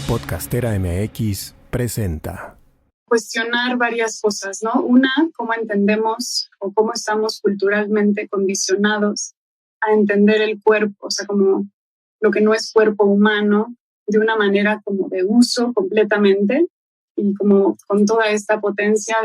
Podcastera MX presenta. Cuestionar varias cosas, ¿no? Una, cómo entendemos o cómo estamos culturalmente condicionados a entender el cuerpo, o sea, como lo que no es cuerpo humano, de una manera como de uso completamente y como con toda esta potencia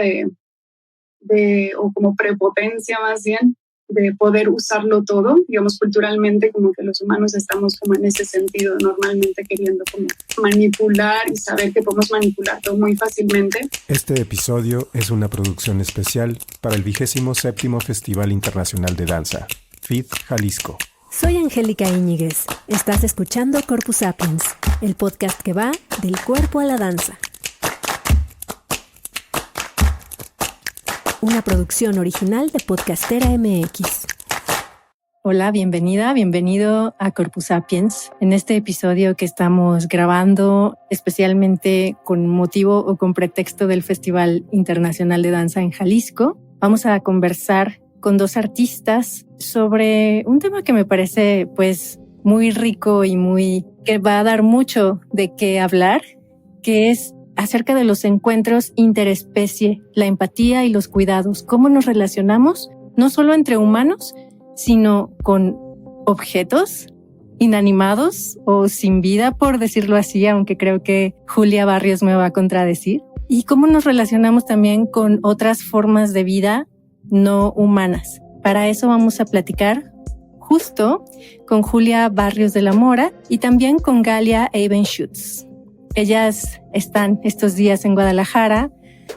o como prepotencia más bien, de poder usarlo todo, digamos, culturalmente, como que los humanos estamos como en ese sentido, normalmente queriendo como manipular y saber que podemos manipular todo muy fácilmente. Este episodio es una producción especial para el 27º Festival Internacional de Danza, FID Jalisco. Soy Angélica Íñiguez. Estás escuchando Corpus Sapiens, el podcast que va del cuerpo a la danza. Una producción original de Podcastera MX. Hola, bienvenido a Corpus Sapiens. En este episodio que estamos grabando especialmente con motivo o con pretexto del Festival Internacional de Danza en Jalisco, vamos a conversar con dos artistas sobre un tema que me parece pues muy rico y que va a dar mucho de qué hablar, que es acerca de los encuentros interespecie, la empatía y los cuidados, cómo nos relacionamos no solo entre humanos, sino con objetos inanimados o sin vida, por decirlo así, aunque creo que Julia Barrios me va a contradecir, y cómo nos relacionamos también con otras formas de vida no humanas. Para eso vamos a platicar justo con Julia Barrios de la Mora y también con Galia Evenschutz. Ellas están estos días en Guadalajara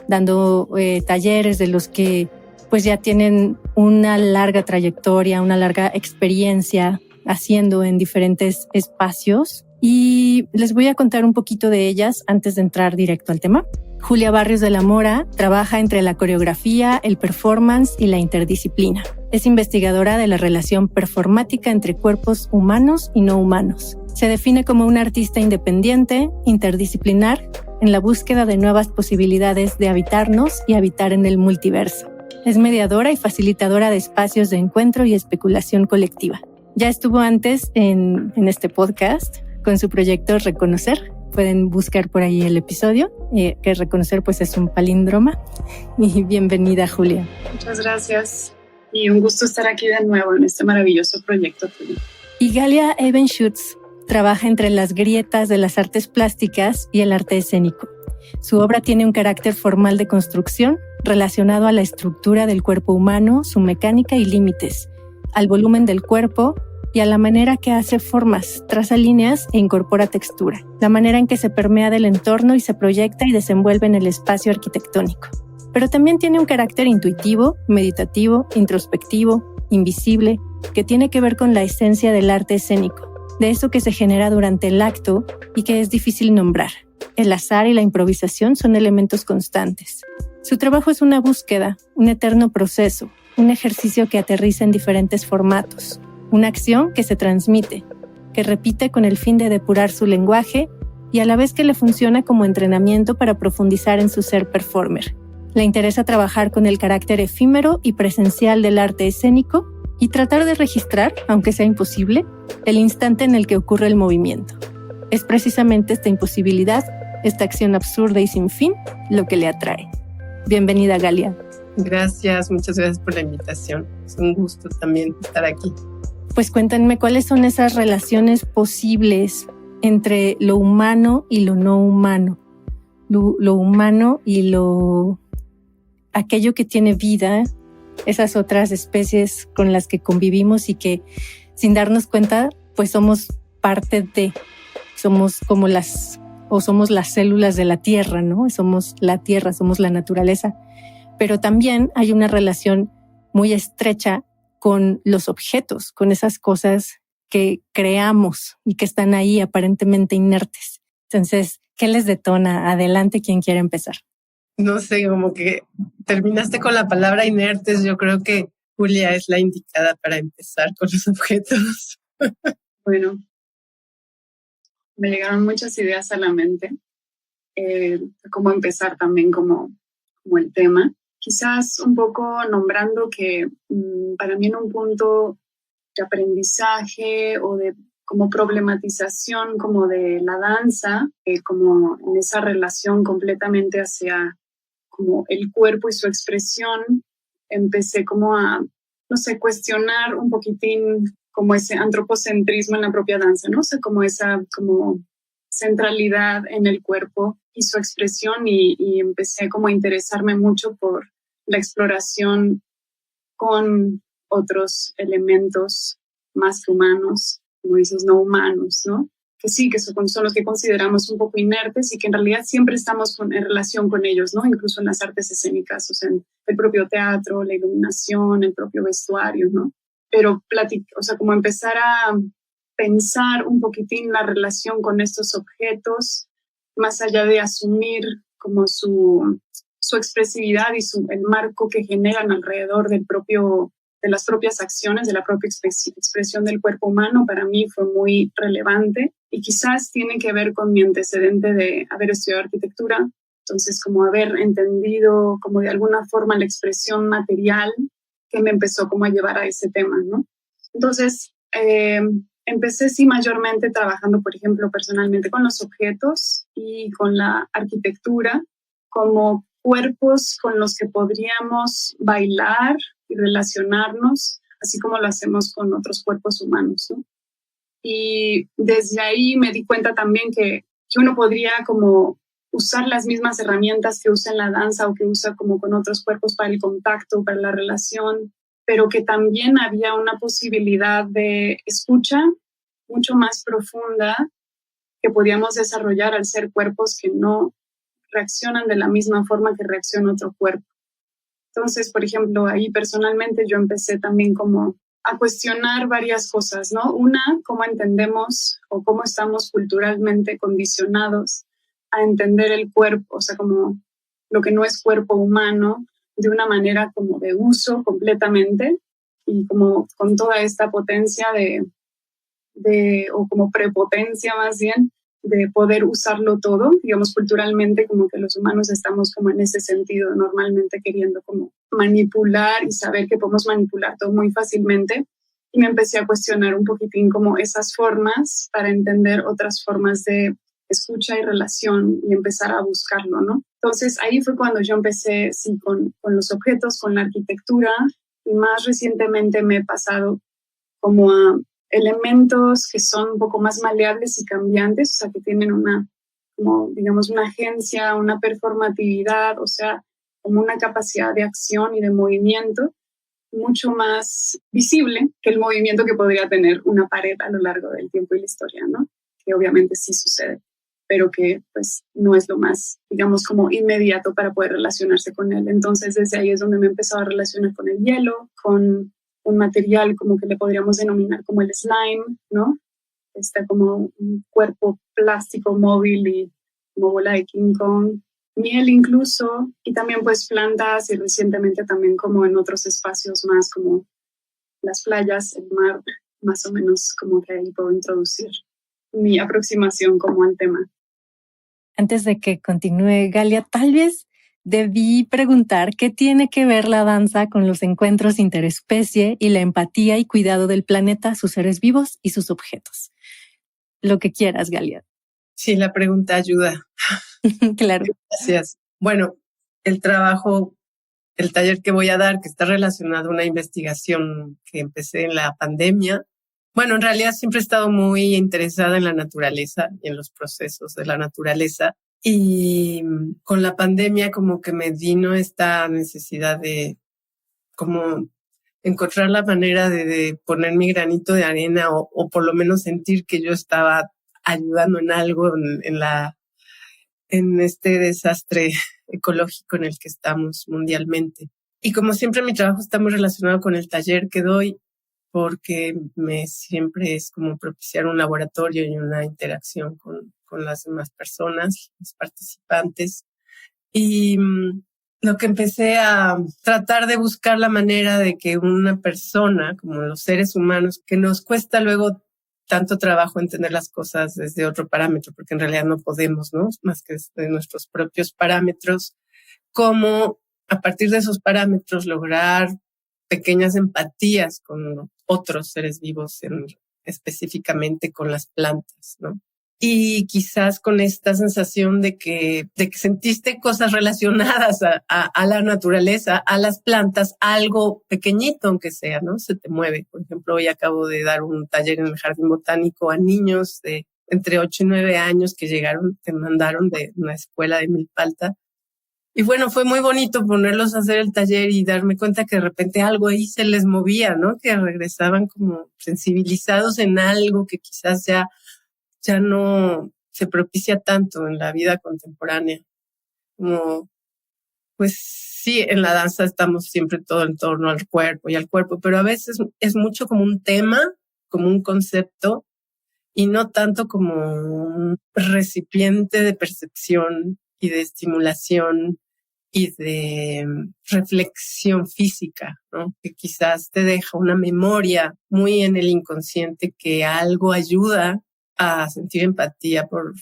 dando talleres de los que pues ya tienen una larga trayectoria, una larga experiencia haciendo en diferentes espacios. Y les voy a contar un poquito de ellas antes de entrar directo al tema. Julia Barrios de la Mora trabaja entre la coreografía, el performance y la interdisciplina. Es investigadora de la relación performática entre cuerpos humanos y no humanos. Se define como una artista independiente, interdisciplinar, en la búsqueda de nuevas posibilidades de habitarnos y habitar en el multiverso. Es mediadora y facilitadora de espacios de encuentro y especulación colectiva. Ya estuvo antes en este podcast con su proyecto Reconocer. Pueden buscar por ahí el episodio, que Reconocer pues es un palíndroma. Y bienvenida, Julia. Muchas gracias y un gusto estar aquí de nuevo en este maravilloso proyecto tuyo. Y Galia Evenschutz trabaja entre las grietas de las artes plásticas y el arte escénico. Su obra tiene un carácter formal de construcción relacionado a la estructura del cuerpo humano, su mecánica y límites, al volumen del cuerpo y a la manera que hace formas, traza líneas e incorpora textura, la manera en que se permea del entorno y se proyecta y desenvuelve en el espacio arquitectónico. Pero también tiene un carácter intuitivo, meditativo, introspectivo, invisible, que tiene que ver con la esencia del arte escénico, de eso que se genera durante el acto y que es difícil nombrar. El azar y la improvisación son elementos constantes. Su trabajo es una búsqueda, un eterno proceso, un ejercicio que aterriza en diferentes formatos, una acción que se transmite, que repite con el fin de depurar su lenguaje y a la vez que le funciona como entrenamiento para profundizar en su ser performer. Le interesa trabajar con el carácter efímero y presencial del arte escénico y tratar de registrar, aunque sea imposible, el instante en el que ocurre el movimiento. Es precisamente esta imposibilidad, esta acción absurda y sin fin, lo que le atrae. Bienvenida, Galia. Gracias, muchas gracias por la invitación. Es un gusto también estar aquí. Pues cuéntenme, ¿cuáles son esas relaciones posibles entre lo humano y lo no humano? Lo humano y aquello que tiene vida, esas otras especies con las que convivimos y que sin darnos cuenta, pues somos parte de, somos las células de la tierra, ¿no? Somos la tierra, somos la naturaleza. Pero también hay una relación muy estrecha con los objetos, con esas cosas que creamos y que están ahí aparentemente inertes. Entonces, ¿qué les detona? Adelante, quien quiera empezar. No sé, como que terminaste con la palabra inertes. Yo creo que Julia es la indicada para empezar con los objetos. Bueno, me llegaron muchas ideas a la mente, cómo empezar también como el tema. Quizás un poco nombrando que para mí en un punto de aprendizaje o de como problematización como de la danza, como en esa relación completamente hacia como el cuerpo y su expresión, empecé como a, no sé, cuestionar un poquitín como ese antropocentrismo en la propia danza, ¿no? O sea, como esa como centralidad en el cuerpo y su expresión y empecé como a interesarme mucho por la exploración con otros elementos más que humanos, como dices, no humanos, ¿no? Que sí, que son los que consideramos un poco inertes y que en realidad siempre estamos en relación con ellos, ¿no? Incluso en las artes escénicas, o sea, en el propio teatro, la iluminación, el propio vestuario, ¿no? Pero o sea, como empezar a pensar un poquitín la relación con estos objetos, más allá de asumir como su expresividad y el marco que generan alrededor de las propias acciones, de la propia expresión del cuerpo humano, para mí fue muy relevante y quizás tiene que ver con mi antecedente de haber estudiado arquitectura, entonces como haber entendido como de alguna forma la expresión material que me empezó como a llevar a ese tema, ¿no? Entonces, empecé sí mayormente trabajando, por ejemplo, personalmente con los objetos y con la arquitectura como cuerpos con los que podríamos bailar y relacionarnos, así como lo hacemos con otros cuerpos humanos, ¿no? Y desde ahí me di cuenta también que uno podría como usar las mismas herramientas que usa en la danza o que usa como con otros cuerpos para el contacto, para la relación, pero que también había una posibilidad de escucha mucho más profunda que podíamos desarrollar al ser cuerpos que no reaccionan de la misma forma que reacciona otro cuerpo. Entonces, por ejemplo, ahí personalmente yo empecé también como a cuestionar varias cosas, ¿no? Una, cómo entendemos o cómo estamos culturalmente condicionados a entender el cuerpo, o sea, como lo que no es cuerpo humano, de una manera como de uso completamente y como con toda esta potencia o como prepotencia más bien, de poder usarlo todo, digamos, culturalmente, como que los humanos estamos como en ese sentido, normalmente queriendo como manipular y saber que podemos manipular todo muy fácilmente. Y me empecé a cuestionar un poquitín como esas formas para entender otras formas de escucha y relación y empezar a buscarlo, ¿no? Entonces ahí fue cuando yo empecé, sí, con los objetos, con la arquitectura, y más recientemente me he pasado como a elementos que son un poco más maleables y cambiantes, o sea, que tienen como, digamos, una agencia, una performatividad, o sea, como una capacidad de acción y de movimiento mucho más visible que el movimiento que podría tener una pared a lo largo del tiempo y la historia, ¿no? Que obviamente sí sucede, pero que pues no es lo más, digamos, como inmediato para poder relacionarse con él. Entonces, desde ahí es donde me he empezado a relacionar con el hielo, con un material como que le podríamos denominar como el slime, ¿no? Está como un cuerpo plástico móvil y como bola de King Kong, miel incluso, y también pues plantas y recientemente también como en otros espacios más como las playas, el mar, más o menos como que ahí puedo introducir mi aproximación como al tema. Antes de que continúe, Galia, tal vez debí preguntar qué tiene que ver la danza con los encuentros interespecie y la empatía y cuidado del planeta, sus seres vivos y sus objetos. Lo que quieras, Galia. Sí, la pregunta ayuda. Claro. Gracias. Bueno, el taller que voy a dar, que está relacionado a una investigación que empecé en la pandemia. Bueno, en realidad siempre he estado muy interesada en la naturaleza y en los procesos de la naturaleza. Y con la pandemia como que me vino esta necesidad de como encontrar la manera de poner mi granito de arena o por lo menos sentir que yo estaba ayudando en algo en este desastre ecológico en el que estamos mundialmente. Y como siempre mi trabajo está muy relacionado con el taller que doy, porque siempre es como propiciar un laboratorio y una interacción con las demás personas, los participantes. Y lo que empecé a tratar de buscar la manera de que una persona, como los seres humanos, que nos cuesta luego tanto trabajo entender las cosas desde otro parámetro, porque en realidad no podemos, ¿no? Más que desde nuestros propios parámetros, cómo a partir de esos parámetros lograr pequeñas empatías con otros seres vivos en específicamente con las plantas, ¿no? Y quizás con esta sensación de que sentiste cosas relacionadas a la naturaleza, a las plantas, algo pequeñito aunque sea, ¿no? Se te mueve. Por ejemplo, hoy acabo de dar un taller en el Jardín Botánico a niños de entre 8 y 9 años que mandaron de una escuela de Milpalta. Y bueno, fue muy bonito ponerlos a hacer el taller y darme cuenta que de repente algo ahí se les movía, ¿no? Que regresaban como sensibilizados en algo que quizás ya no se propicia tanto en la vida contemporánea. Como, pues sí, en la danza estamos siempre todo en torno al cuerpo y al cuerpo, pero a veces es mucho como un tema, como un concepto, y no tanto como un recipiente de percepción y de estimulación y de reflexión física, ¿no? Que quizás te deja una memoria muy en el inconsciente que algo ayuda a sentir empatía por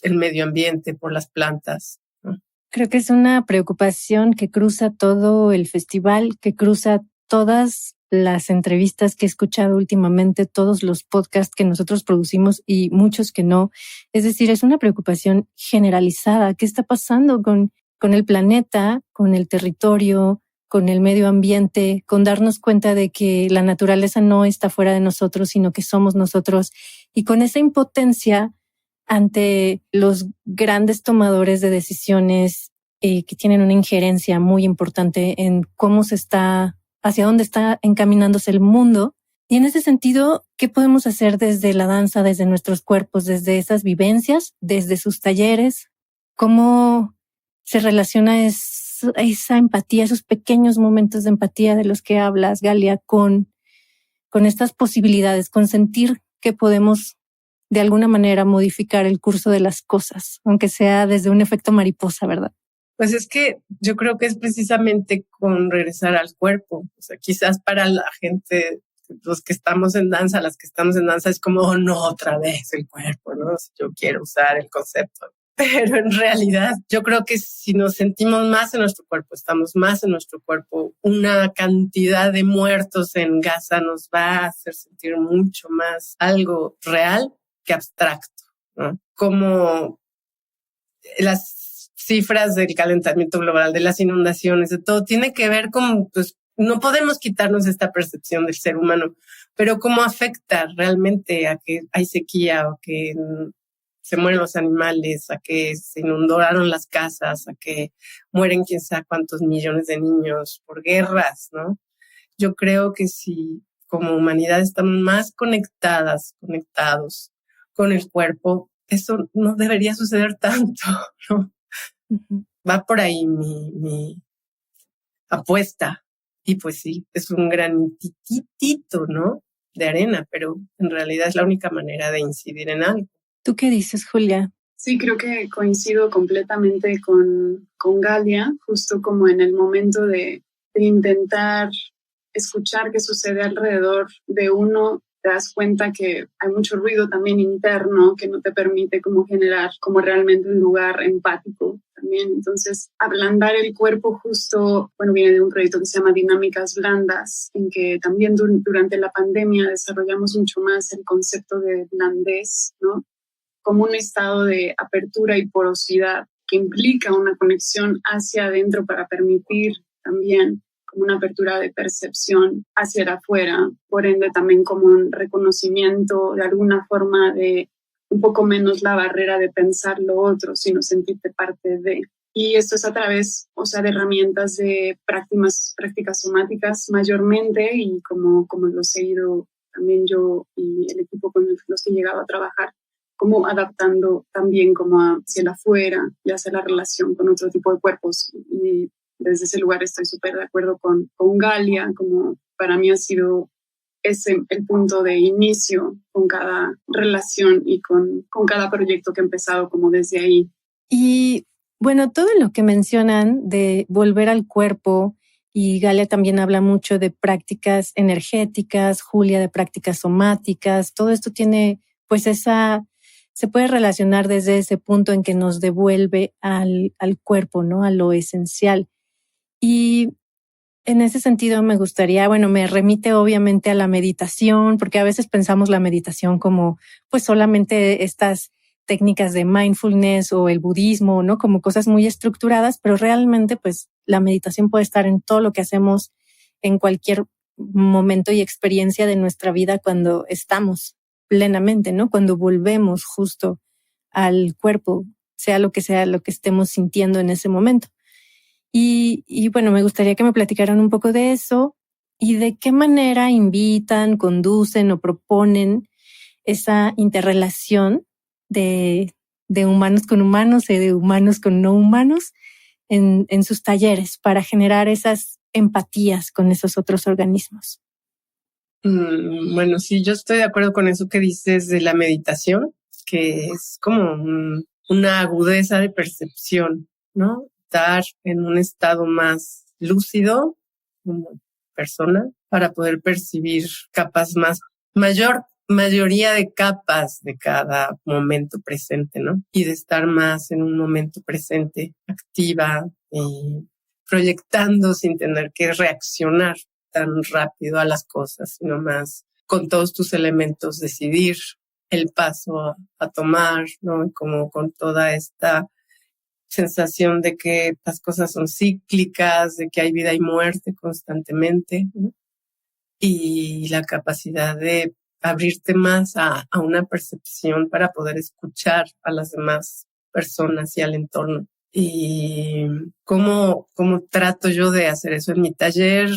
el medio ambiente, por las plantas, ¿no? Creo que es una preocupación que cruza todo el festival, que cruza todas las entrevistas que he escuchado últimamente, todos los podcasts que nosotros producimos y muchos que no. Es decir, es una preocupación generalizada. ¿Qué está pasando con el planeta, con el territorio, con el medio ambiente, con darnos cuenta de que la naturaleza no está fuera de nosotros, sino que somos nosotros? Y con esa impotencia ante los grandes tomadores de decisiones que tienen una injerencia muy importante en hacia dónde está encaminándose el mundo. Y en ese sentido, ¿qué podemos hacer desde la danza, desde nuestros cuerpos, desde esas vivencias, desde sus talleres? ¿Cómo se relaciona esa empatía, esos pequeños momentos de empatía de los que hablas, Galia, con estas posibilidades, con sentir que podemos de alguna manera modificar el curso de las cosas, aunque sea desde un efecto mariposa, ¿verdad? Pues es que yo creo que es precisamente con regresar al cuerpo. O sea, quizás para la gente, los que estamos en danza, las que estamos en danza, es como, oh, no, otra vez el cuerpo, ¿no? Yo quiero usar el concepto. Pero en realidad yo creo que si nos sentimos más en nuestro cuerpo, estamos más en nuestro cuerpo, una cantidad de muertos en Gaza nos va a hacer sentir mucho más algo real que abstracto, ¿no? Como las cifras del calentamiento global, de las inundaciones, de todo, tiene que ver con, pues, no podemos quitarnos esta percepción del ser humano, pero cómo afecta realmente a que hay sequía o que se mueren los animales, a que se inundaron las casas, a que mueren quién sabe cuántos millones de niños por guerras, ¿no? Yo creo que si como humanidad estamos más conectados con el cuerpo, eso no debería suceder tanto, ¿no? Uh-huh. Va por ahí mi apuesta. Y pues sí, es un granitito, ¿no? De arena, pero en realidad es la única manera de incidir en algo. ¿Tú qué dices, Julia? Sí, creo que coincido completamente con Galia, justo como en el momento de intentar escuchar qué sucede alrededor de uno, te das cuenta que hay mucho ruido también interno que no te permite como generar como realmente un lugar empático también. Entonces, ablandar el cuerpo justo, bueno, viene de un proyecto que se llama Dinámicas Blandas, en que también durante la pandemia desarrollamos mucho más el concepto de blandez, ¿no? Como un estado de apertura y porosidad que implica una conexión hacia adentro para permitir también como una apertura de percepción hacia afuera, por ende también como un reconocimiento de alguna forma de un poco menos la barrera de pensar lo otro, sino sentirte parte de. Y esto es a través, o sea, de herramientas de prácticas somáticas mayormente, y como lo he seguido también yo y el equipo con los que he llegado a trabajar, como adaptando también como hacia el afuera y hacia la relación con otro tipo de cuerpos. Y desde ese lugar estoy súper de acuerdo con Galia, como para mí ha sido ese el punto de inicio con cada relación y con cada proyecto que he empezado como desde ahí. Y bueno, todo lo que mencionan de volver al cuerpo, y Galia también habla mucho de prácticas energéticas, Julia de prácticas somáticas, todo esto tiene pues se puede relacionar desde ese punto en que nos devuelve al cuerpo, ¿no? A lo esencial. Y En ese sentido me gustaría, me remite obviamente a la meditación, porque a veces pensamos la meditación como pues solamente estas técnicas de mindfulness o el budismo, ¿no? Como cosas muy estructuradas, pero realmente pues la meditación puede estar en todo lo que hacemos en cualquier momento y experiencia de nuestra vida cuando estamos plenamente, ¿no? Cuando volvemos justo al cuerpo, sea lo que estemos sintiendo en ese momento. Y bueno, me gustaría que me platicaran un poco de eso y de qué manera invitan, conducen o proponen esa interrelación de humanos con humanos y de humanos con no humanos en sus talleres para generar esas empatías con esos otros organismos. Bueno, sí, yo estoy de acuerdo con eso que dices de la meditación, que es como una agudeza de percepción, ¿no? Estar en un estado más lúcido como persona para poder percibir mayoría de capas de cada momento presente, ¿no? Y de estar más en un momento presente, activa y proyectando sin tener que reaccionar tan rápido a las cosas, sino más con todos tus elementos decidir el paso a tomar, ¿no? Como con toda esta sensación de que las cosas son cíclicas, de que hay vida y muerte constantemente, ¿no? Y la capacidad de abrirte más a una percepción para poder escuchar a las demás personas y al entorno. Y cómo trato yo de hacer eso en mi taller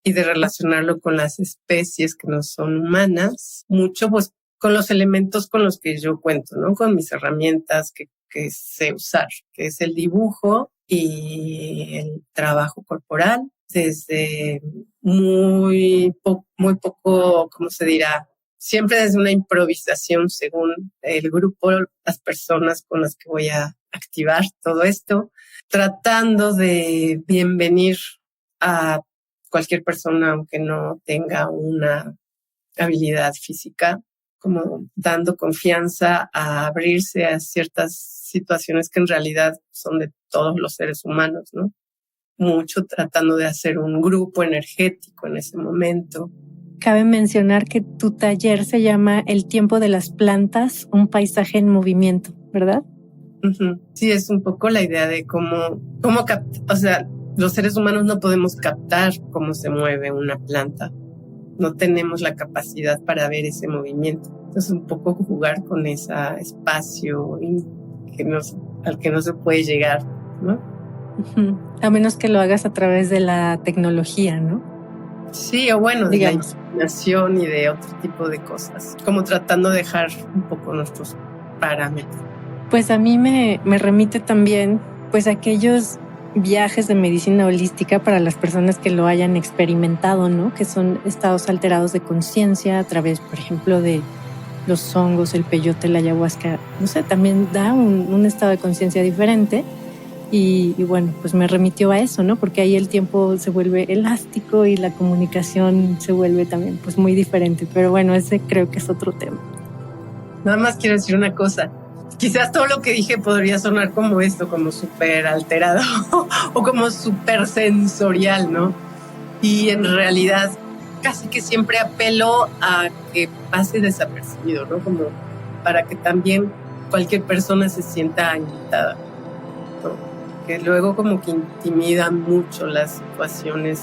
y de relacionarlo con las especies que no son humanas, mucho pues con los elementos con los que yo cuento, ¿no? Con mis herramientas que sé usar, que es el dibujo y el trabajo corporal, desde muy poco, ¿cómo se dirá? Siempre desde una improvisación según el grupo, las personas con las que voy a activar todo esto, tratando de bienvenir a cualquier persona aunque no tenga una habilidad física, como dando confianza a abrirse a ciertas situaciones que en realidad son de todos los seres humanos, ¿no? Mucho tratando de hacer un grupo energético en ese momento. Cabe mencionar que tu taller se llama El tiempo de las plantas, un paisaje en movimiento, ¿verdad? Uh-huh. Sí, es un poco la idea de cómo o sea, los seres humanos no podemos captar cómo se mueve una planta. No tenemos la capacidad para ver ese movimiento. Entonces, un poco jugar con ese espacio al que no se puede llegar, ¿no? Uh-huh. A menos que lo hagas a través de la tecnología, ¿no? Sí, o bueno, digamos, de la imaginación y de otro tipo de cosas, como tratando de dejar un poco nuestros parámetros. Pues a mí me remite también pues aquellos viajes de medicina holística para las personas que lo hayan experimentado, ¿no? Que son estados alterados de conciencia a través, por ejemplo, de los hongos, el peyote, la ayahuasca. No sé, también da un estado de conciencia diferente. Y bueno, pues me remitió a eso, ¿no? Porque ahí el tiempo se vuelve elástico y la comunicación se vuelve también pues muy diferente. Pero bueno, ese creo que es otro tema. Nada más quiero decir una cosa. Quizás todo lo que dije podría sonar como esto, como súper alterado o como súper sensorial, ¿no? Y en realidad casi que siempre apelo a que pase desapercibido, ¿no? Como para que también cualquier persona se sienta invitada, ¿no? Que luego como que intimidan mucho las situaciones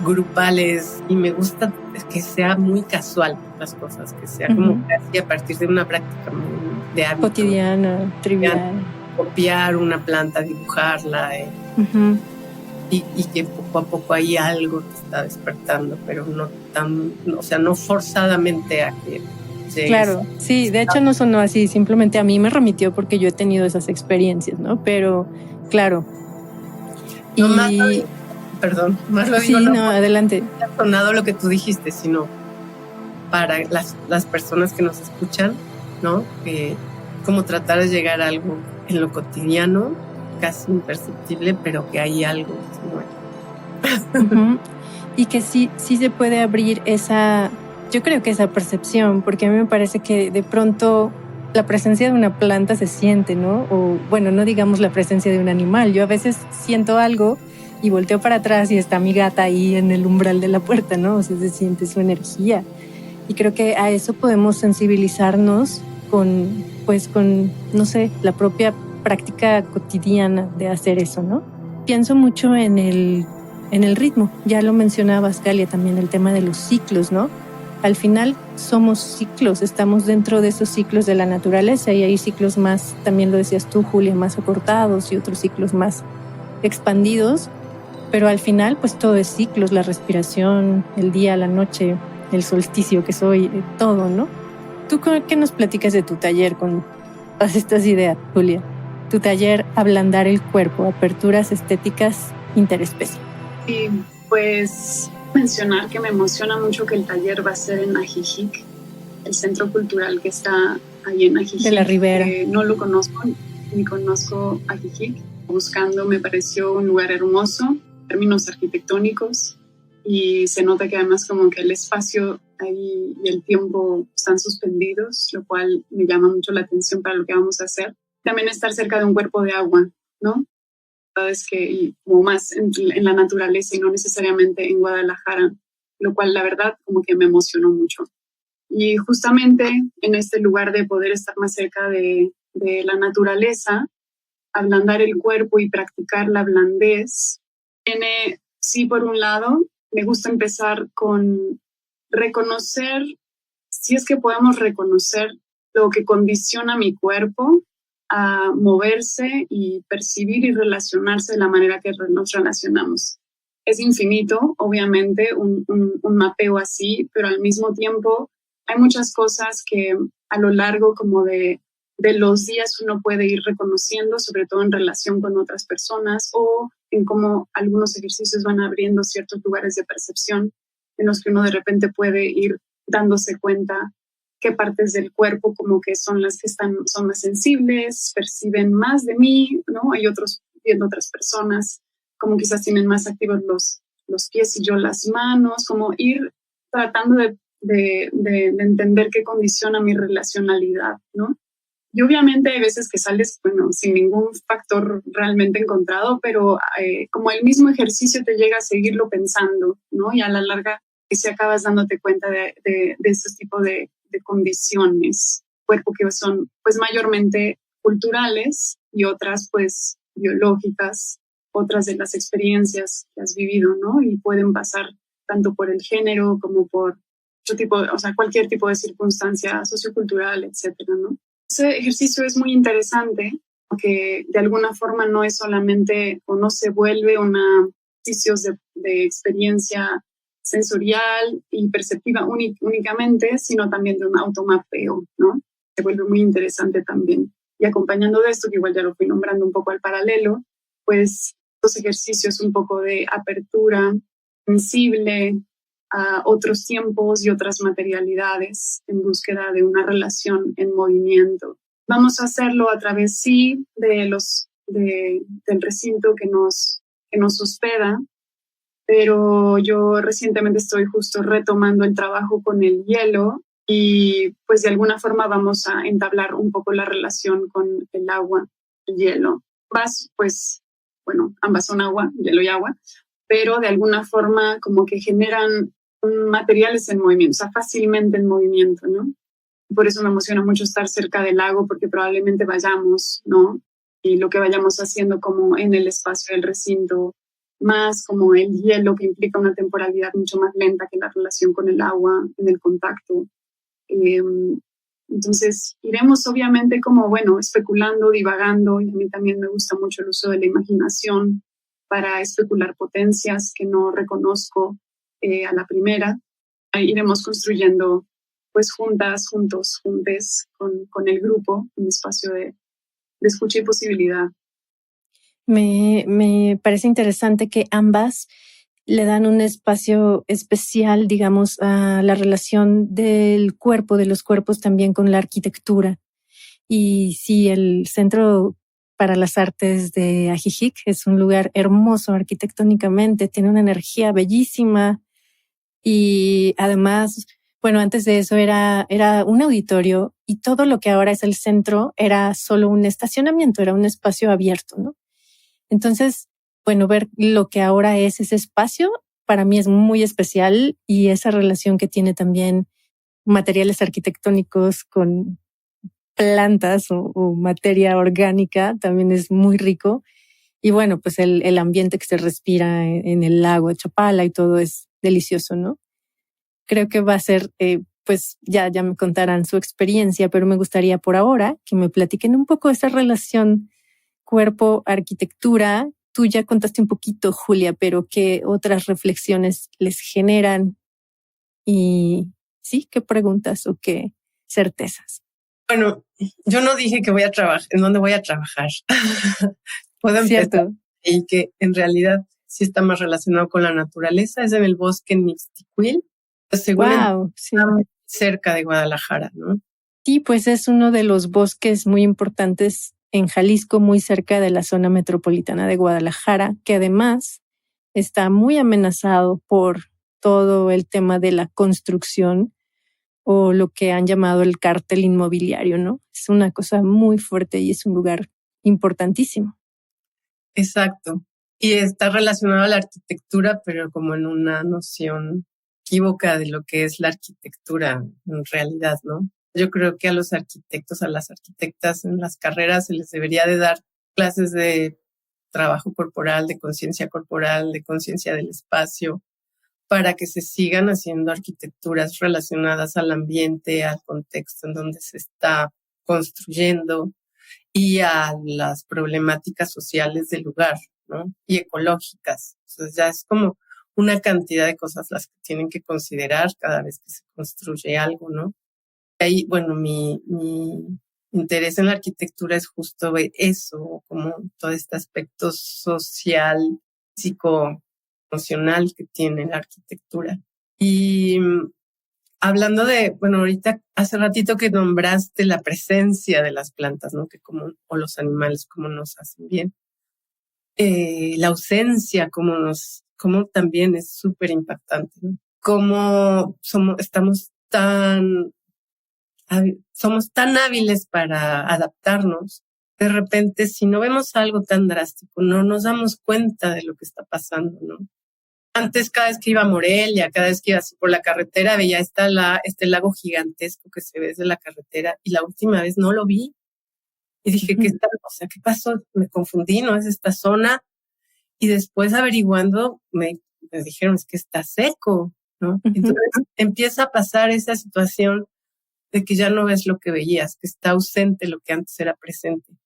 grupales y me gusta que sea muy casual las cosas, que sea como casi a partir de una práctica de hábito cotidiana, trivial, copiar una planta, dibujarla y que poco a poco hay algo que está despertando, pero no forzadamente a que llegues. Claro, sí, de hecho no sonó así, simplemente a mí me remitió porque yo he tenido esas experiencias, ¿no? Pero claro. No, perdón, más lo digo. Sí, no, adelante. No ha sonado lo que tú dijiste, sino para las personas que nos escuchan, ¿no? Como tratar de llegar a algo en lo cotidiano, casi imperceptible, pero que hay algo que se mueve. Y que sí se puede abrir yo creo que esa percepción, porque a mí me parece que de pronto la presencia de una planta se siente, ¿no? O bueno, no digamos la presencia de un animal. Yo a veces siento algo y volteo para atrás y está mi gata ahí en el umbral de la puerta, ¿no? O sea, se siente su energía. Y creo que a eso podemos sensibilizarnos con, no sé, la propia práctica cotidiana de hacer eso, ¿no? Pienso mucho en el ritmo. Ya lo mencionabas, Galia, también el tema de los ciclos, ¿no? Al final somos ciclos, estamos dentro de esos ciclos de la naturaleza y hay ciclos más, también lo decías tú, Julia, más acortados y otros ciclos más expandidos, pero al final pues todo es ciclos, la respiración, el día, la noche, el solsticio que soy, todo, ¿no? ¿Tú qué nos platicas de tu taller con todas estas ideas, Julia? Tu taller Ablandar el Cuerpo, Aperturas Estéticas Interespecie. Sí, pues mencionar que me emociona mucho que el taller va a ser en Ajijic, el centro cultural que está ahí en Ajijic. De la Ribera. No lo conozco, ni conozco Ajijic. Buscando me pareció un lugar hermoso, en términos arquitectónicos, y se nota que además como que el espacio ahí y el tiempo están suspendidos, lo cual me llama mucho la atención para lo que vamos a hacer. También estar cerca de un cuerpo de agua, ¿no? Es que como más en la naturaleza y no necesariamente en Guadalajara, lo cual la verdad como que me emocionó mucho. Y justamente en este lugar de poder estar más cerca de la naturaleza, ablandar el cuerpo y practicar la blandez, sí, por un lado, me gusta empezar con reconocer, si es que podemos reconocer lo que condiciona mi cuerpo a moverse y percibir y relacionarse de la manera que nos relacionamos. Es infinito, obviamente, un mapeo así, pero al mismo tiempo hay muchas cosas que a lo largo como de los días uno puede ir reconociendo, sobre todo en relación con otras personas o en cómo algunos ejercicios van abriendo ciertos lugares de percepción en los que uno de repente puede ir dándose cuenta qué partes del cuerpo como que son las que son más sensibles, perciben más de mí, ¿no? Hay otros viendo otras personas, como quizás tienen más activos los pies y yo las manos, como ir tratando de entender qué condiciona mi relacionalidad, ¿no? Y obviamente hay veces que sales, bueno, sin ningún factor realmente encontrado, pero como el mismo ejercicio te llega a seguirlo pensando, ¿no? Y a la larga que se acabas dándote cuenta de estos tipos de condiciones, cuerpo que son pues mayormente culturales y otras pues biológicas, otras de las experiencias que has vivido, ¿no? Y pueden pasar tanto por el género como por otro tipo, o sea, cualquier tipo de circunstancia sociocultural, etcétera, ¿no? Ese ejercicio es muy interesante porque de alguna forma no es solamente o no se vuelve una ejercicio de experiencia sensorial y perceptiva únicamente, sino también de un automapeo, ¿no? Se vuelve muy interesante también. Y acompañando de esto, que igual ya lo fui nombrando un poco al paralelo, pues los ejercicios un poco de apertura sensible a otros tiempos y otras materialidades en búsqueda de una relación en movimiento. Vamos a hacerlo a través, sí, del recinto que nos hospeda, pero yo recientemente estoy justo retomando el trabajo con el hielo y pues de alguna forma vamos a entablar un poco la relación con el agua, el hielo. Pues, bueno, ambas son agua, hielo y agua, pero de alguna forma como que generan materiales en movimiento, o sea, fácilmente en movimiento, ¿no? Por eso me emociona mucho estar cerca del lago, porque probablemente vayamos, ¿no? Y lo que vayamos haciendo como en el espacio del recinto, más como el hielo, que implica una temporalidad mucho más lenta que la relación con el agua, en el contacto. Entonces, iremos obviamente como, bueno, especulando, divagando, y a mí también me gusta mucho el uso de la imaginación para especular potencias que no reconozco a la primera. Iremos construyendo pues juntos, juntes con el grupo, un espacio de escucha y posibilidad. Me parece interesante que ambas le dan un espacio especial, digamos, a la relación del cuerpo, de los cuerpos también con la arquitectura. Y sí, el Centro para las Artes de Ajijic es un lugar hermoso arquitectónicamente, tiene una energía bellísima y además, bueno, antes de eso era un auditorio y todo lo que ahora es el centro era solo un estacionamiento, era un espacio abierto, ¿no? Entonces, bueno, ver lo que ahora es ese espacio, para mí es muy especial, y esa relación que tiene también materiales arquitectónicos con plantas o materia orgánica también es muy rico. Y bueno, pues el ambiente que se respira en el lago de Chapala y todo es delicioso, ¿no? Creo que va a ser, pues ya me contarán su experiencia, pero me gustaría por ahora que me platiquen un poco esa relación cuerpo-arquitectura. Tú ya contaste un poquito, Julia, pero ¿qué otras reflexiones les generan? Y sí, ¿qué preguntas o qué certezas? Bueno, yo no dije que voy a trabajar, en dónde voy a trabajar. Puedo empezar. Cierto. Y que en realidad sí está más relacionado con la naturaleza. Es en el bosque Mixtiquil, según Wow, sí. cerca de Guadalajara, ¿no? Sí, pues es uno de los bosques muy importantes en Jalisco, muy cerca de la zona metropolitana de Guadalajara, que además está muy amenazado por todo el tema de la construcción o lo que han llamado el cártel inmobiliario, ¿no? Es una cosa muy fuerte y es un lugar importantísimo. Exacto. Y está relacionado a la arquitectura, pero como en una noción equívoca de lo que es la arquitectura en realidad, ¿no? Yo creo que a los arquitectos, a las arquitectas en las carreras se les debería de dar clases de trabajo corporal, de conciencia corporal, de conciencia del espacio, para que se sigan haciendo arquitecturas relacionadas al ambiente, al contexto en donde se está construyendo y a las problemáticas sociales del lugar, ¿no? Y ecológicas. Entonces ya es como una cantidad de cosas las que tienen que considerar cada vez que se construye algo, ¿no? Ahí, bueno, mi interés en la arquitectura es justo eso, como todo este aspecto social, físico, emocional que tiene la arquitectura. Y hablando de, bueno, ahorita hace ratito que nombraste la presencia de las plantas, ¿no? Que como, o los animales, como nos hacen bien. La ausencia, como también es súper impactante, ¿no? Como somos tan hábiles para adaptarnos. De repente, si no vemos algo tan drástico, no nos damos cuenta de lo que está pasando, ¿no? Antes, cada vez que iba a Morelia, cada vez que iba así por la carretera, veía este lago gigantesco que se ve desde la carretera, y la última vez no lo vi. Y dije, ¿qué pasó? Me confundí, ¿no? Es esta zona. Y después averiguando, me dijeron, es que está seco, ¿no? Entonces empieza a pasar esa situación de que ya no ves lo que veías, que está ausente lo que antes era presente.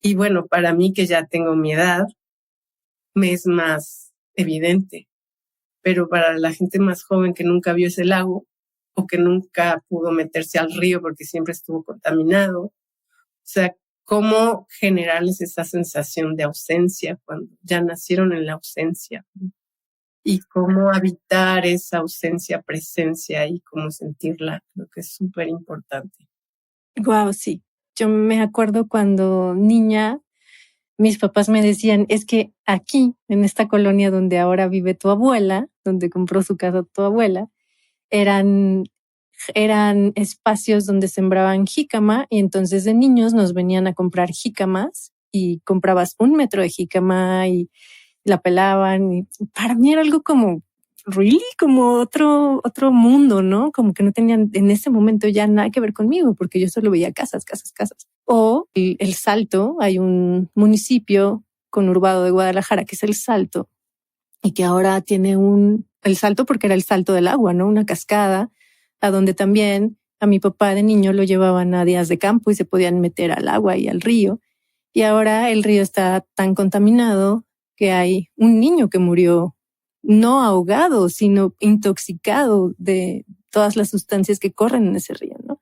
Y bueno, para mí, que ya tengo mi edad, me es más evidente. Pero para la gente más joven que nunca vio ese lago o que nunca pudo meterse al río porque siempre estuvo contaminado, o sea, ¿cómo generarles esa sensación de ausencia cuando ya nacieron en la ausencia? Y cómo habitar esa ausencia, presencia, y cómo sentirla, creo que es súper importante. Wow, sí. Yo me acuerdo cuando niña, mis papás me decían, es que aquí, en esta colonia donde ahora vive tu abuela, donde compró su casa tu abuela, eran espacios donde sembraban jícama, y entonces de niños nos venían a comprar jícamas y comprabas 1 metro de jícama y la pelaban, y para mí era algo como como otro mundo, ¿no? Como que no tenían en ese momento ya nada que ver conmigo, porque yo solo veía casas. O el Salto, hay un municipio conurbado de Guadalajara que es El Salto, y que ahora tiene el Salto porque era el salto del agua, ¿no? Una cascada, a donde también a mi papá de niño lo llevaban a días de campo y se podían meter al agua y al río. Y ahora el río está tan contaminado que hay un niño que murió no ahogado, sino intoxicado de todas las sustancias que corren en ese río, ¿no?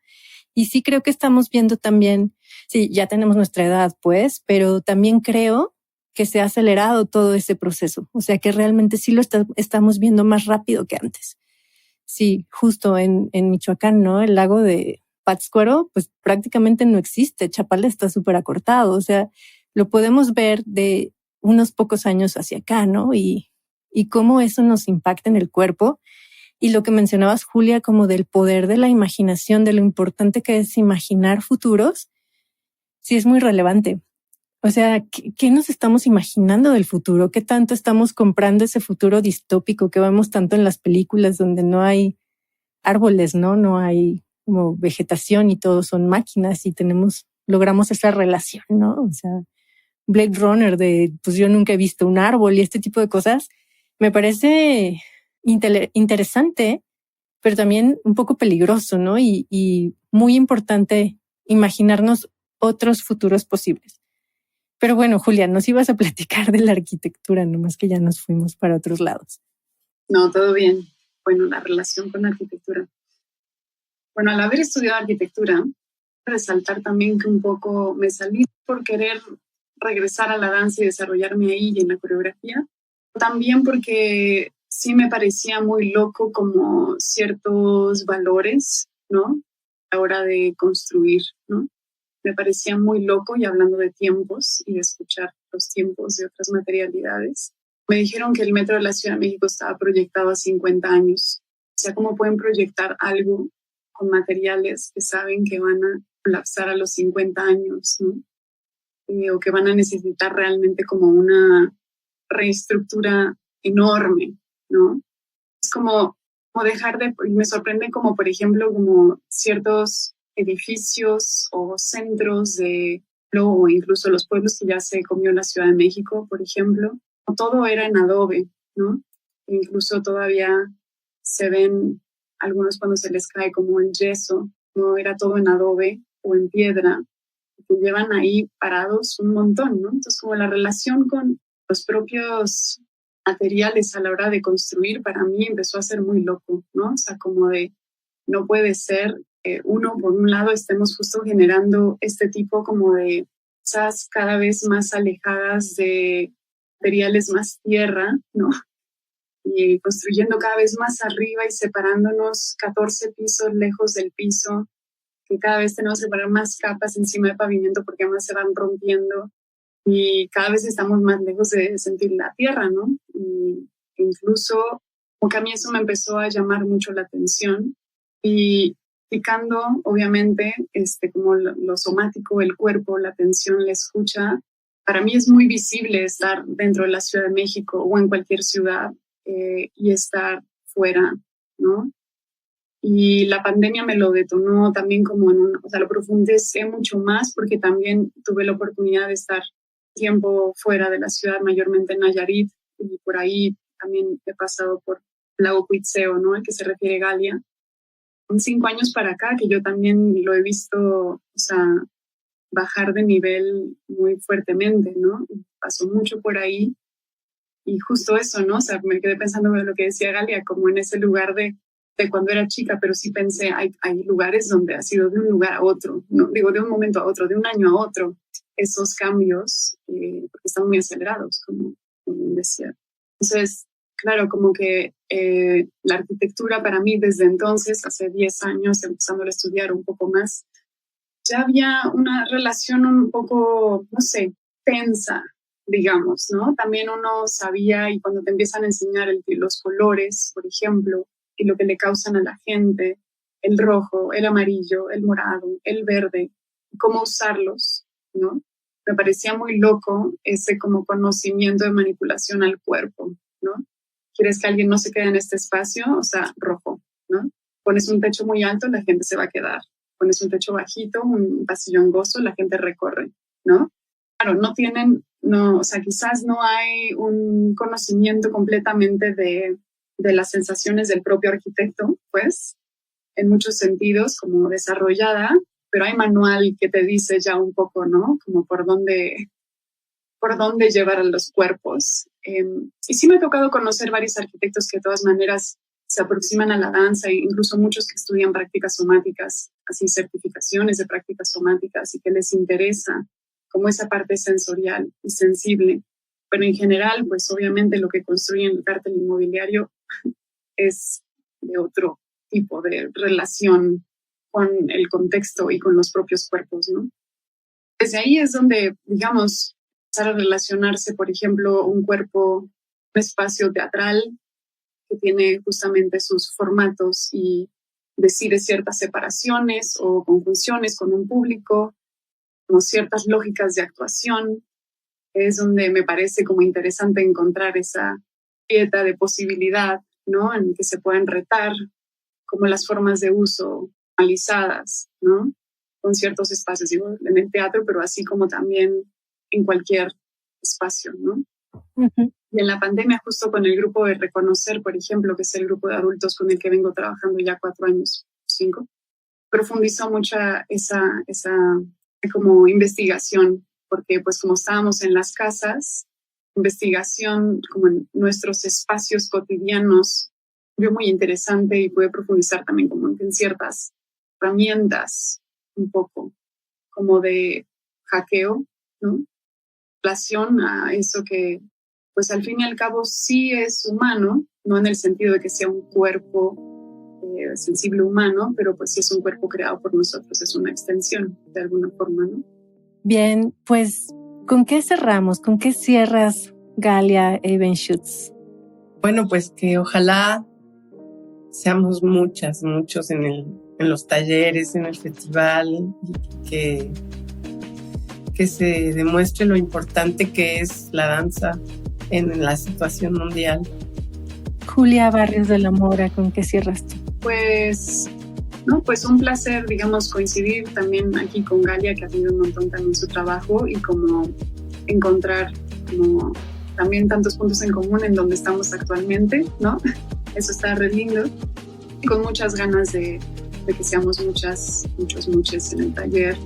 Y sí creo que estamos viendo también, sí, ya tenemos nuestra edad, pues, pero también creo que se ha acelerado todo ese proceso. O sea, que realmente sí lo estamos viendo más rápido que antes. Sí, justo en Michoacán, ¿no? El lago de Pátzcuaro, pues prácticamente no existe. Chapala está súper acortado. O sea, lo podemos ver de unos pocos años hacia acá, ¿no? Y cómo eso nos impacta en el cuerpo. Y lo que mencionabas, Julia, como del poder de la imaginación, de lo importante que es imaginar futuros, sí es muy relevante. O sea, ¿qué nos estamos imaginando del futuro? ¿Qué tanto estamos comprando ese futuro distópico que vemos tanto en las películas donde no hay árboles, ¿no? No hay como vegetación y todo son máquinas y logramos esa relación, ¿no? O sea, Blade Runner pues yo nunca he visto un árbol y este tipo de cosas. Me parece interesante, pero también un poco peligroso, ¿no? Y muy importante imaginarnos otros futuros posibles. Pero bueno, Julia, nos ibas a platicar de la arquitectura, nomás que ya nos fuimos para otros lados. No, todo bien. Bueno, la relación con la arquitectura. Bueno, al haber estudiado arquitectura, resaltar también que un poco me salí por querer regresar a la danza y desarrollarme ahí y en la coreografía. También porque sí me parecía muy loco como ciertos valores, ¿no? A la hora de construir, ¿no? Me parecía muy loco, y hablando de tiempos y de escuchar los tiempos de otras materialidades, me dijeron que el metro de la Ciudad de México estaba proyectado a 50 años. O sea, ¿cómo pueden proyectar algo con materiales que saben que van a colapsar a los 50 años, ¿no? O que van a necesitar realmente como una reestructura enorme, ¿no? Es como dejar de... Me sorprende como, por ejemplo, como ciertos edificios o centros o incluso los pueblos que ya se comió la Ciudad de México, por ejemplo, todo era en adobe, ¿no? E incluso todavía se ven algunos cuando se les cae como el yeso, no era todo en adobe o en piedra, que llevan ahí parados un montón, ¿no? Entonces, como la relación con los propios materiales a la hora de construir, para mí empezó a ser muy loco, ¿no? O sea, como de, no puede ser uno, por un lado, estemos justo generando este tipo como de casas cada vez más alejadas de materiales más tierra, ¿no? Y construyendo cada vez más arriba y separándonos 14 pisos lejos del piso, que cada vez tenemos que poner más capas encima del pavimento porque además se van rompiendo y cada vez estamos más lejos de sentir la tierra, ¿no? Y incluso, como que a mí eso me empezó a llamar mucho la atención y picando, obviamente, como lo somático, el cuerpo, la atención, la escucha, para mí es muy visible estar dentro de la Ciudad de México o en cualquier ciudad y estar fuera, ¿no? Y la pandemia me lo detonó también como o sea, lo profundicé mucho más porque también tuve la oportunidad de estar tiempo fuera de la ciudad, mayormente en Nayarit, y por ahí también he pasado por Lago Cuitzeo, ¿no? Al que se refiere Galia. Son 5 años para acá que yo también lo he visto, o sea, bajar de nivel muy fuertemente, ¿no? Pasó mucho por ahí y justo eso, ¿no? O sea, me quedé pensando en lo que decía Galia, como en ese lugar de cuando era chica, pero sí pensé, hay lugares donde ha sido de un lugar a otro, ¿no? Digo, de un momento a otro, de un año a otro, esos cambios, porque están muy acelerados, como decía. Entonces, claro, como que la arquitectura para mí desde entonces, hace 10 años, empezando a estudiar un poco más, ya había una relación un poco, no sé, tensa, digamos, ¿no? También uno sabía, y cuando te empiezan a enseñar los colores, por ejemplo, y lo que le causan a la gente, el rojo, el amarillo, el morado, el verde, cómo usarlos, ¿no? Me parecía muy loco ese como conocimiento de manipulación al cuerpo, ¿no? ¿Quieres que alguien no se quede en este espacio? O sea, rojo, ¿no? Pones un techo muy alto, la gente se va a quedar. Pones un techo bajito, un pasillo angosto, la gente recorre, ¿no? Claro, o sea, quizás no hay un conocimiento completamente de las sensaciones del propio arquitecto, pues, en muchos sentidos, como desarrollada, pero hay manual que te dice ya un poco, ¿no? Como por dónde llevar a los cuerpos. Y sí me ha tocado conocer varios arquitectos que de todas maneras se aproximan a la danza, e incluso muchos que estudian prácticas somáticas, así certificaciones de prácticas somáticas, y que les interesa como esa parte sensorial y sensible. Pero en general, pues obviamente lo que construyen el cártel inmobiliario es de otro tipo de relación con el contexto y con los propios cuerpos, ¿no? Desde ahí es donde, digamos, empezar a relacionarse, por ejemplo, un cuerpo, un espacio teatral que tiene justamente sus formatos y decide ciertas separaciones o conjunciones con un público, como ciertas lógicas de actuación, es donde me parece como interesante encontrar esa dieta de posibilidad, ¿no? En que se puedan retar como las formas de uso analizadas, ¿no? Con ciertos espacios, digo, en el teatro, pero así como también en cualquier espacio, ¿no? Uh-huh. Y en la pandemia, justo con el grupo de Reconocer, por ejemplo, que es el grupo de adultos con el que vengo trabajando ya 4 años, 5, profundizó mucho esa como investigación, porque pues como estábamos en las casas, investigación como en nuestros espacios cotidianos, fue muy interesante y pude profundizar también como en ciertas herramientas, un poco como de hackeo, ¿no? Relación a eso que pues al fin y al cabo sí es humano, no en el sentido de que sea un cuerpo sensible humano, pero pues sí es un cuerpo creado por nosotros, es una extensión de alguna forma, ¿no? Bien, pues ¿con qué cerramos? ¿Con qué cierras, Galia Evenschutz? Bueno, pues que ojalá seamos muchos en los talleres, en el festival, y que se demuestre lo importante que es la danza en la situación mundial. Julia Barrios de la Mora, ¿con qué cierras tú? Pues un placer, digamos, coincidir también aquí con Galia, que ha tenido un montón también su trabajo, y como encontrar como también tantos puntos en común en donde estamos actualmente, ¿no? Eso está re lindo. Y con muchas ganas de que seamos muchos en el taller.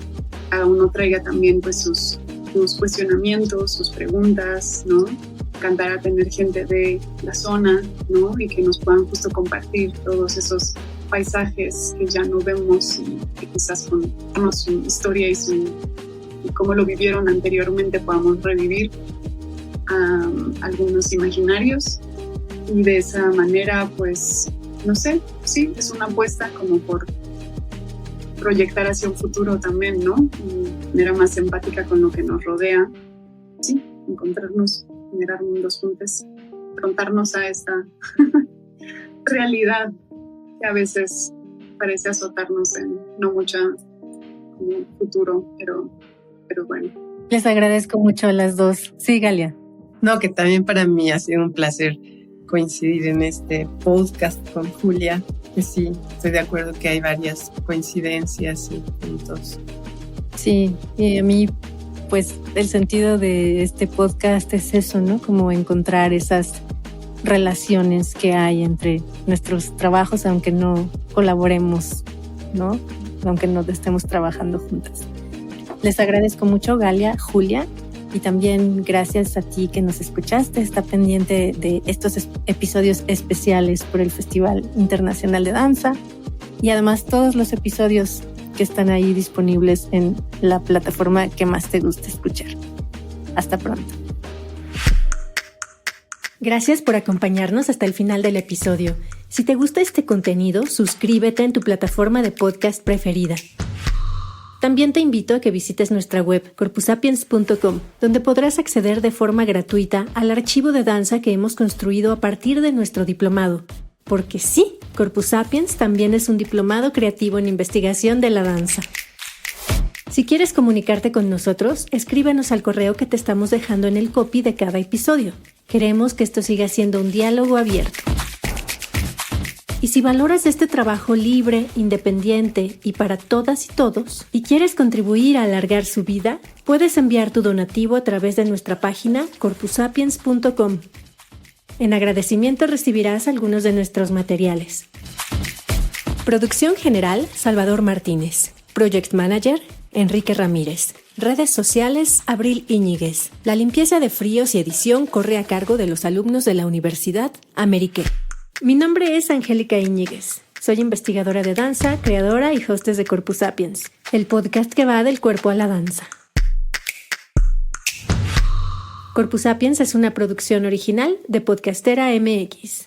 Cada uno traiga también pues sus cuestionamientos, sus preguntas, ¿no? Encantará tener gente de la zona, ¿no? Y que nos puedan justo compartir todos esos paisajes que ya no vemos y que quizás con su historia y cómo lo vivieron anteriormente podamos revivir algunos imaginarios, y de esa manera pues no sé, sí, es una apuesta como por proyectar hacia un futuro también, ¿no? De manera más empática con lo que nos rodea, sí, encontrarnos, generar mundos juntos, afrontarnos a esta realidad que a veces parece azotarnos en no mucho futuro, pero bueno. Les agradezco mucho a las dos. Sí, Galia. No, que también para mí ha sido un placer coincidir en este podcast con Julia, que sí, estoy de acuerdo que hay varias coincidencias y puntos. Sí, y a mí pues el sentido de este podcast es eso, ¿no? Como encontrar esas relaciones que hay entre nuestros trabajos, aunque no colaboremos, ¿no? Aunque no estemos trabajando juntas. Les agradezco mucho, Galia, Julia, y también gracias a ti que nos escuchaste. Está pendiente de estos episodios especiales por el Festival Internacional de Danza, y además todos los episodios que están ahí disponibles en la plataforma que más te guste escuchar. Hasta pronto. Gracias por acompañarnos hasta el final del episodio. Si te gusta este contenido, suscríbete en tu plataforma de podcast preferida. También te invito a que visites nuestra web corpusapiens.com, donde podrás acceder de forma gratuita al archivo de danza que hemos construido a partir de nuestro diplomado. Porque sí, Corpus Sapiens también es un diplomado creativo en investigación de la danza. Si quieres comunicarte con nosotros, escríbenos al correo que te estamos dejando en el copy de cada episodio. Queremos que esto siga siendo un diálogo abierto. Y si valoras este trabajo libre, independiente y para todas y todos, y quieres contribuir a alargar su vida, puedes enviar tu donativo a través de nuestra página corpusapiens.com. En agradecimiento recibirás algunos de nuestros materiales. Producción general, Salvador Martínez. Project Manager, Enrique Ramírez. Redes sociales, Abril Íñiguez. La limpieza de fríos y edición corre a cargo de los alumnos de la Universidad Amérique. Mi nombre es Angélica Íñiguez. Soy investigadora de danza, creadora y hostess de Corpus Sapiens, el podcast que va del cuerpo a la danza. Corpus Sapiens es una producción original de Podcastera MX.